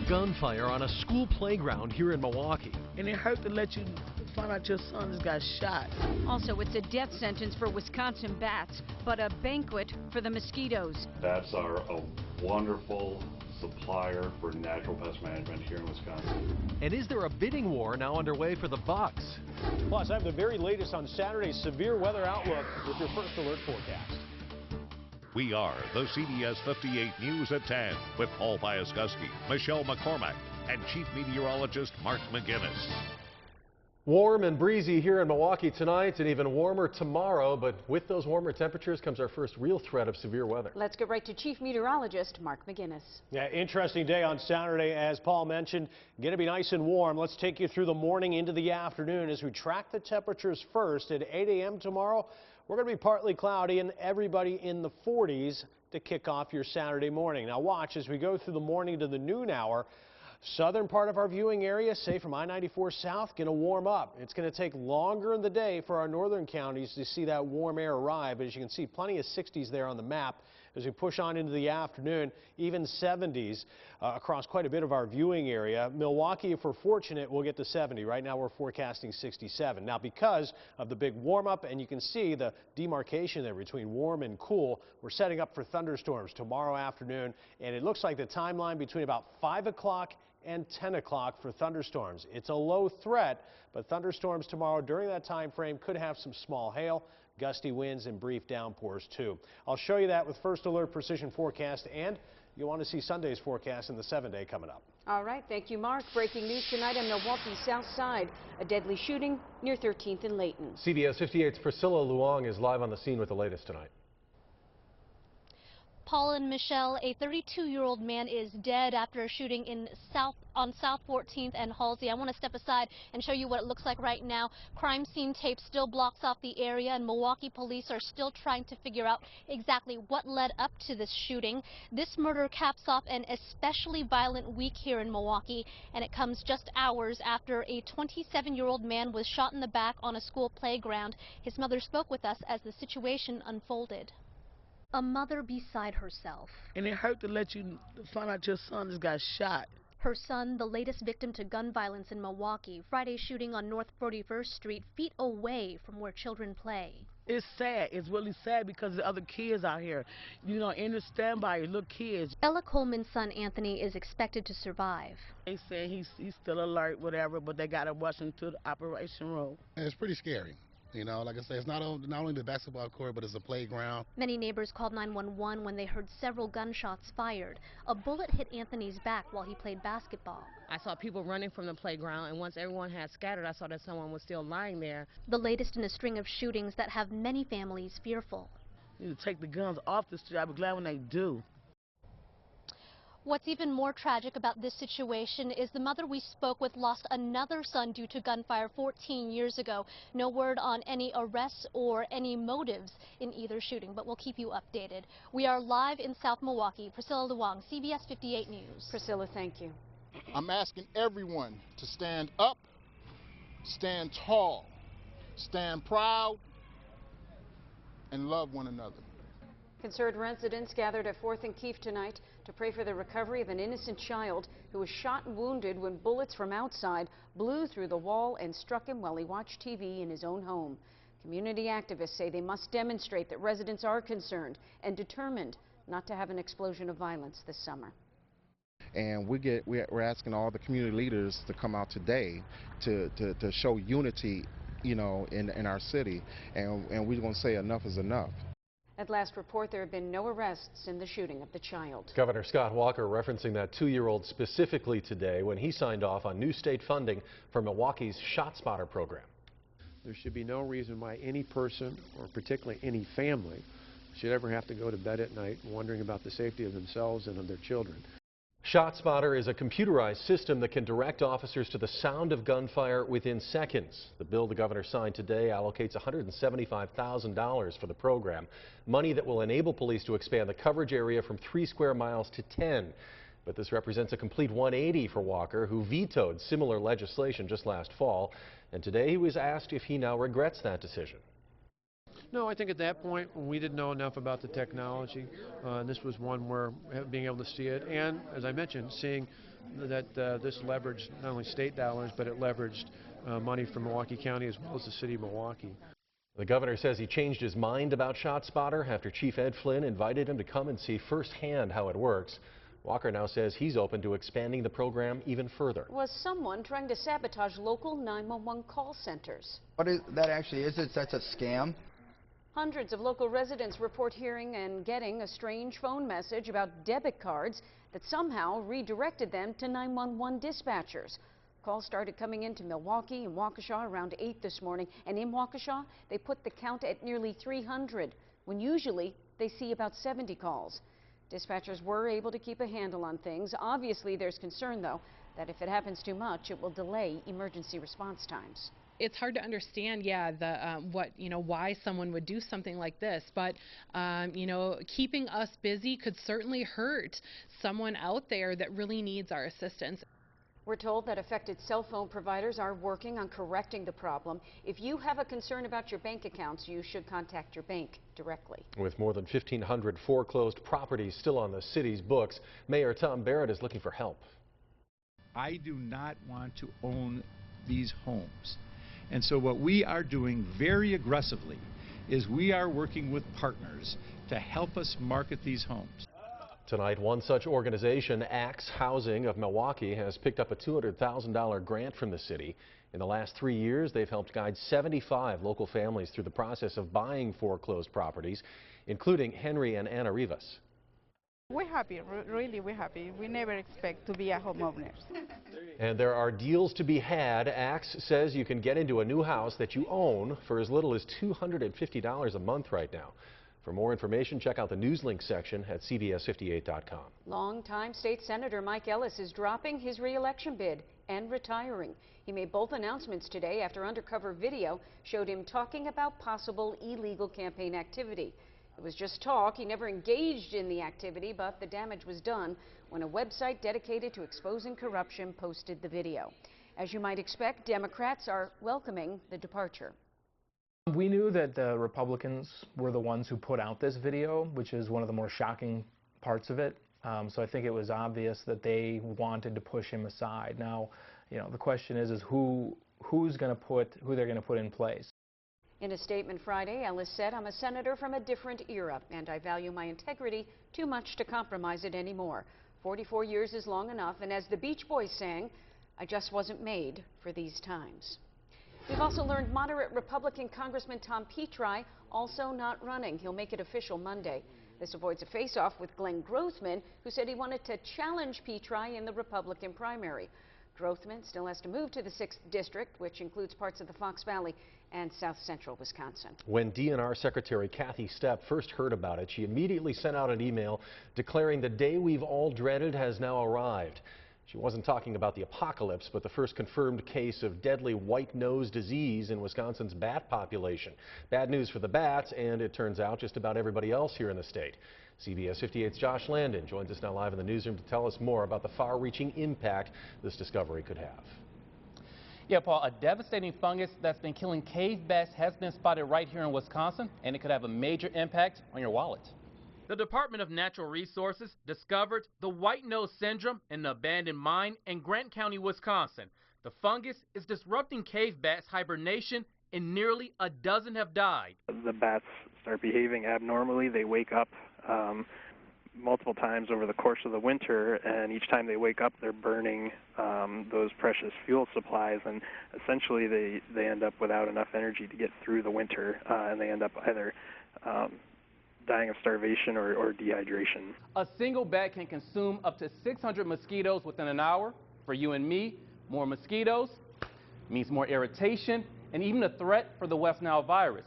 gunfire on a school playground here in Milwaukee. And it hurt to let you find out your son just got shot. Also, it's a death sentence for Wisconsin bats, but a banquet for the mosquitoes. Bats are a wonderful supplier for natural pest management here in Wisconsin. And is there a bidding war now underway for the bucks? Plus, I have the very latest on Saturday's severe weather outlook with your first alert forecast. We are the CBS 58 News at 10 with Paul Biaskuski, Michelle McCormack, and Chief Meteorologist Mark McGinnis. Warm and breezy here in Milwaukee tonight and even warmer tomorrow, but with those warmer temperatures comes our first real threat of severe weather. Let's get right to Chief Meteorologist Mark McGinnis. Yeah, interesting day on Saturday, as Paul mentioned. Going to be nice and warm. Let's take you through the morning into the afternoon as we track the temperatures first. At 8 a.m. tomorrow, we're going to be partly cloudy and everybody in the 40s to kick off your Saturday morning. Now watch as we go through the morning to the noon hour. Southern part of our viewing area, say from I-94 south, going to warm up. It's going to take longer in the day for our northern counties to see that warm air arrive. But as you can see, plenty of 60s there on the map. As we push on into the afternoon, even 70s across quite a bit of our viewing area. Milwaukee, if we're fortunate, we'll get to 70. Right now we're forecasting 67. Now because of the big warm up, and you can see the demarcation there between warm and cool, we're setting up for thunderstorms tomorrow afternoon. And it looks like the timeline between about 5 o'clock and 10 o'clock for thunderstorms. It's a low threat, but thunderstorms tomorrow during that time frame could have some small hail, gusty winds, and brief downpours too. I'll show you that with First Alert Precision Forecast, and you'll want to see Sunday's forecast in the 7-day coming up. All right, thank you, Mark. Breaking news tonight on Milwaukee's South Side. A deadly shooting near 13th and Layton. CBS 58's Priscilla Luong is live on the scene with the latest tonight. Paul and Michelle, a 32-year-old man is dead after a shooting on South 14th and Halsey. I want to step aside and show you what it looks like right now. Crime scene tape still blocks off the area, and Milwaukee police are still trying to figure out exactly what led up to this shooting. This murder caps off an especially violent week here in Milwaukee, and it comes just hours after a 27-year-old man was shot in the back on a school playground. His mother spoke with us as the situation unfolded. A mother beside herself. And it hurt to let you find out your son just got shot. Her son, the latest victim to gun violence in Milwaukee. Friday's shooting on North 41st Street, feet away from where children play. It's sad. It's really sad because the other kids out here, you know, in the standby, little kids. Ella Coleman's son, Anthony, is expected to survive. They say he's still alert, whatever, but they got to rush him to the operation room. It's pretty scary. You know, like I said, it's not only the basketball court, but it's a playground. Many neighbors called 911 when they heard several gunshots fired. A bullet hit Anthony's back while he played basketball. I saw people running from the playground, and once everyone had scattered, I saw that someone was still lying there. The latest in a string of shootings that have many families fearful. You need to take the guns off the street. I'll be glad when they do. What's even more tragic about this situation is the mother we spoke with lost another son due to gunfire 14 years ago. No word on any arrests or any motives in either shooting, but we'll keep you updated. We are live in South Milwaukee. Priscilla Luong, CBS 58 News. Priscilla, thank you. I'm asking everyone to stand up, stand tall, stand proud, and love one another. Concerned residents gathered at 4th and Keefe tonight to pray for the recovery of an innocent child who was shot and wounded when bullets from outside blew through the wall and struck him while he watched TV in his own home. Community activists say they must demonstrate that residents are concerned and determined not to have an explosion of violence this summer. And we're asking all the community leaders to come out today to show unity, you know, in our city, and we're going to say enough is enough. At last report, there have been no arrests in the shooting of the child. Governor Scott Walker referencing that 2-year-old specifically today when he signed off on new state funding for Milwaukee's ShotSpotter program. There should be no reason why any person, or particularly any family, should ever have to go to bed at night wondering about the safety of themselves and of their children. ShotSpotter is a computerized system that can direct officers to the sound of gunfire within seconds. The bill the governor signed today allocates $175,000 for the program, money that will enable police to expand the coverage area from 3 square miles to 10. But this represents a complete 180 for Walker, who vetoed similar legislation just last fall. And today he was asked if he now regrets that decision. No, I think at that point, we didn't know enough about the technology. This was one where being able to see it, and as I mentioned, seeing that this leveraged not only state dollars, but it leveraged money from Milwaukee County as well as the city of Milwaukee. The governor says he changed his mind about ShotSpotter after Chief Ed Flynn invited him to come and see firsthand how it works. Walker now says he's open to expanding the program even further. Was someone trying to sabotage local 911 call centers? What that actually is, it's such a scam. Hundreds of local residents report hearing and getting a strange phone message about debit cards that somehow redirected them to 911 dispatchers. Calls started coming into Milwaukee and Waukesha around 8 this morning, and in Waukesha, they put the count at nearly 300, when usually they see about 70 calls. Dispatchers were able to keep a handle on things. Obviously, there's concern, though, that if it happens too much, it will delay emergency response times. It's hard to understand, why someone would do something like this. But, keeping us busy could certainly hurt someone out there that really needs our assistance. We're told that affected cell phone providers are working on correcting the problem. If you have a concern about your bank accounts, you should contact your bank directly. With more than 1,500 foreclosed properties still on the city's books, Mayor Tom Barrett is looking for help. I do not want to own these homes. And so what we are doing very aggressively is we are working with partners to help us market these homes. Tonight, one such organization, Axe Housing of Milwaukee, has picked up a $200,000 grant from the city. In the last 3 years, they've helped guide 75 local families through the process of buying foreclosed properties, including Henry and Anna Rivas. We're happy, really we're happy. We never expect to be a homeowners. And there are deals to be had. Axe says you can get into a new house that you own for as little as $250 a month right now. For more information, check out the Newslink section at CBS58.com. Longtime state senator Mike Ellis is dropping his re-election bid and retiring. He made both announcements today after undercover video showed him talking about possible illegal campaign activity. It was just talk. He never engaged in the activity, but the damage was done when a website dedicated to exposing corruption posted the video. As you might expect, Democrats are welcoming the departure. We knew that the Republicans were the ones who put out this video, which is one of the more shocking parts of it. So I think it was obvious that they wanted to push him aside. Now, the question is who they're going to put in place. In a statement Friday, Ellis said, "I'm a senator from a different era, and I value my integrity too much to compromise it anymore. 44 years is long enough, and as the Beach Boys sang, I just wasn't made for these times." We've also learned moderate Republican Congressman Tom Petri also not running. He'll make it official Monday. This avoids a face-off with Glenn Grothman, who said he wanted to challenge Petri in the Republican primary. Grothman still has to move to the 6th District, which includes parts of the Fox Valley and south central Wisconsin. When DNR Secretary Kathy Stepp first heard about it, she immediately sent out an email declaring the day we've all dreaded has now arrived. She wasn't talking about the apocalypse, but the first confirmed case of deadly white nose disease in Wisconsin's bat population. Bad news for the bats, and it turns out just about everybody else here in the state. CBS 58's Josh Landon joins us now live in the newsroom to tell us more about the far-reaching impact this discovery could have. Yeah, Paul, a devastating fungus that's been killing cave bats has been spotted right here in Wisconsin, and it could have a major impact on your wallet. The Department of Natural Resources discovered the white nose syndrome in an abandoned mine in Grant County, Wisconsin. The fungus is disrupting cave bats' hibernation, and nearly a dozen have died. The bats start behaving abnormally. They wake up multiple times over the course of the winter, and each time they wake up, they're burning those precious fuel supplies, and essentially they end up without enough energy to get through the winter, and they end up either dying of starvation or dehydration. A single bat can consume up to 600 mosquitoes within an hour. For you and me, more mosquitoes means more irritation and even a threat for the West Nile virus.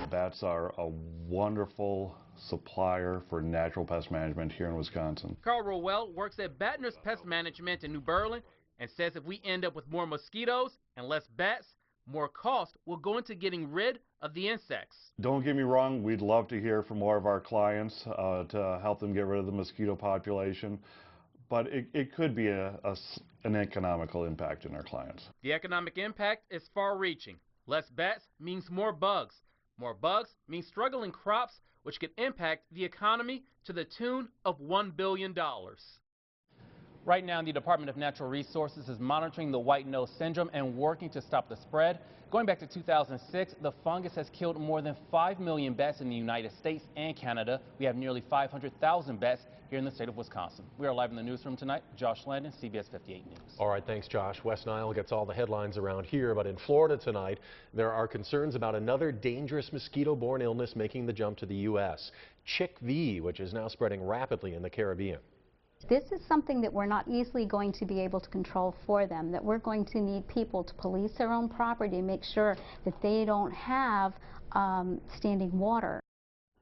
Bats are a wonderful supplier for natural pest management here in Wisconsin. Carl Rowell works at Battner's Pest Management in New Berlin and says if we end up with more mosquitoes and less bats, more cost will go into getting rid of the insects. Don't get me wrong, we'd love to hear from more of our clients to help them get rid of the mosquito population, but it could be an economical impact in our clients. The economic impact is far-reaching. Less bats means more bugs. More bugs mean struggling crops, which could impact the economy to the tune of $1 billion. Right now, the Department of Natural Resources is monitoring the white nose syndrome and working to stop the spread. Going back to 2006, the fungus has killed more than 5 million bats in the United States and Canada. We have nearly 500,000 bats here in the state of Wisconsin. We are live in the newsroom tonight. Josh Landon, CBS 58 News. All right, thanks, Josh. West Nile gets all the headlines around here, but in Florida tonight, there are concerns about another dangerous mosquito-borne illness making the jump to the U.S. CHIKV, which is now spreading rapidly in the Caribbean. This is something that we're not easily going to be able to control for them, that we're going to need people to police their own property and make sure that they don't have standing water.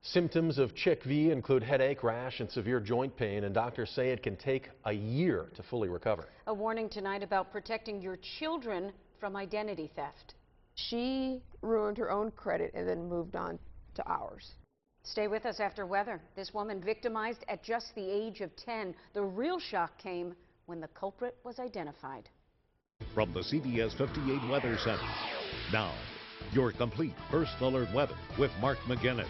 Symptoms of CHIKV include headache, rash, and severe joint pain, and doctors say it can take a year to fully recover. A warning tonight about protecting your children from identity theft. She ruined her own credit and then moved on to ours. Stay with us after weather. This woman victimized at just the age of 10. The real shock came when the culprit was identified. From the CBS 58 Weather Center. Now, your complete First Alert weather with Mark McGinnis.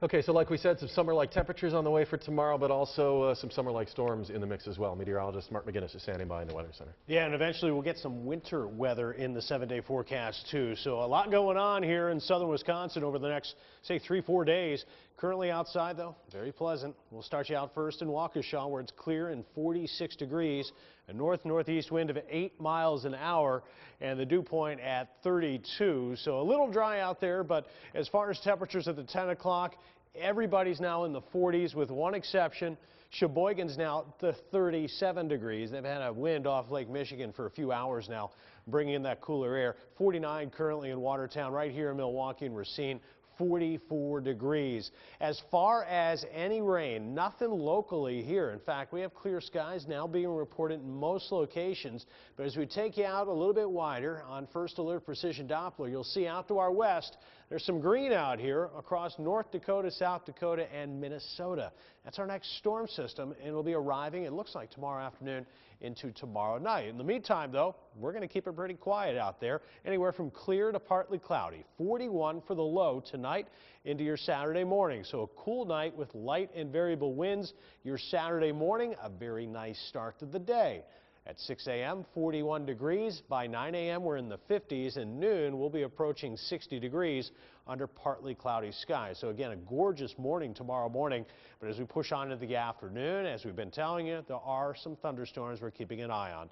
Okay, so like we said, some summer-like temperatures on the way for tomorrow, but also some summer-like storms in the mix as well. Meteorologist Mark McGinnis is standing by in the Weather Center. Yeah, and eventually we'll get some winter weather in the 7-day forecast, too. So a lot going on here in southern Wisconsin over the next, say, 3-4 days. Currently outside, though, very pleasant. We'll start you out first in Waukesha, where it's clear and 46 degrees. A north-northeast wind of 8 miles an hour, and the dew point at 32. So a little dry out there, but as far as temperatures at the 10 o'clock, everybody's now in the 40s with one exception. Sheboygan's now to 37 degrees. They've had a wind off Lake Michigan for a few hours now, bringing in that cooler air. 49 currently in Watertown, right here in Milwaukee and Racine. 44 degrees. As far as any rain, nothing locally here. In fact, we have clear skies now being reported in most locations. But as we take you out a little bit wider on First Alert Precision Doppler, you'll see out to our west, there's some green out here across North Dakota, South Dakota, and Minnesota. That's our next storm system, and it'll be arriving, it looks like, tomorrow afternoon into tomorrow night. In the meantime, though, we're going to keep it pretty quiet out there, anywhere from clear to partly cloudy. 41 for the low tonight into your Saturday morning. So a cool night with light and variable winds. Your Saturday morning, a very nice start to the day. At 6 a.m., 41 degrees. By 9 a.m., we're in the 50s, and noon, we'll be approaching 60 degrees under partly cloudy skies. So again, a gorgeous morning tomorrow morning. But as we push on into the afternoon, as we've been telling you, there are some thunderstorms we're keeping an eye on.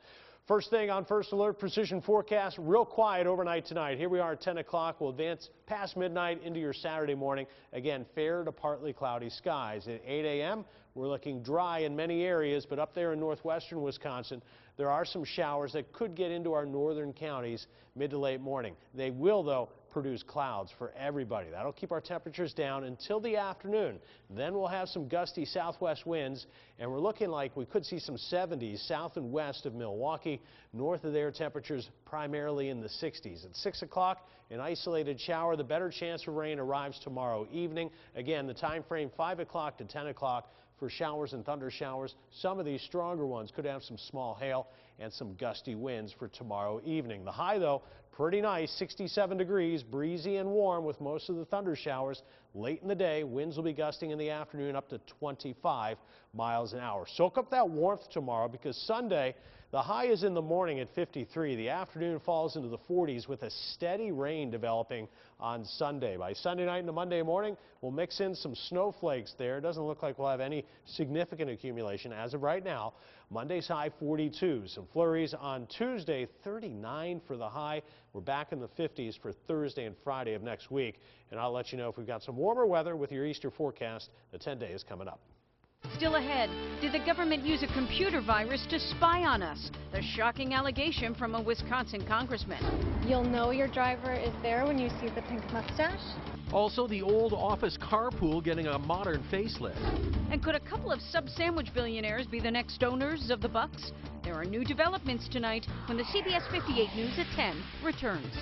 First thing on First Alert Precision Forecast, real quiet overnight tonight. Here we are at 10 o'clock. We'll advance past midnight into your Saturday morning. Again, fair to partly cloudy skies. At 8 a.m., we're looking dry in many areas, but up there in northwestern Wisconsin, there are some showers that could get into our northern counties mid to late morning. They will, though, produce clouds for everybody. That'll keep our temperatures down until the afternoon. Then we'll have some gusty southwest winds, and we're looking like we could see some 70s south and west of Milwaukee. North of there, temperatures primarily in the 60s. At 6 o'clock, an isolated shower. The better chance for rain arrives tomorrow evening. Again, the time frame 5 o'clock to 10 o'clock for showers and thunder showers. Some of these stronger ones could have some small hail and some gusty winds for tomorrow evening. The high, though, pretty nice, 67 degrees, breezy and warm with most of the thunder showers. Late in the day, winds will be gusting in the afternoon up to 25 miles an hour. Soak up that warmth tomorrow because Sunday, the high is in the morning at 53. The afternoon falls into the 40s with a steady rain developing on Sunday. By Sunday night into Monday morning, we'll mix in some snowflakes there. It doesn't look like we'll have any significant accumulation as of right now. Monday's high 42. Some flurries on Tuesday, 39 for the high. We're back in the 50s for Thursday and Friday of next week. And I'll let you know if we've got some warmer weather with your Easter forecast. The 10 days coming up. Still ahead, did the government use a computer virus to spy on us? The shocking allegation from a Wisconsin congressman. You'll know your driver is there when you see the pink mustache. Also, the old office carpool getting a modern facelift. And could a couple of sub-sandwich billionaires be the next owners of the Bucks? There are new developments tonight when the CBS 58 News at 10 returns.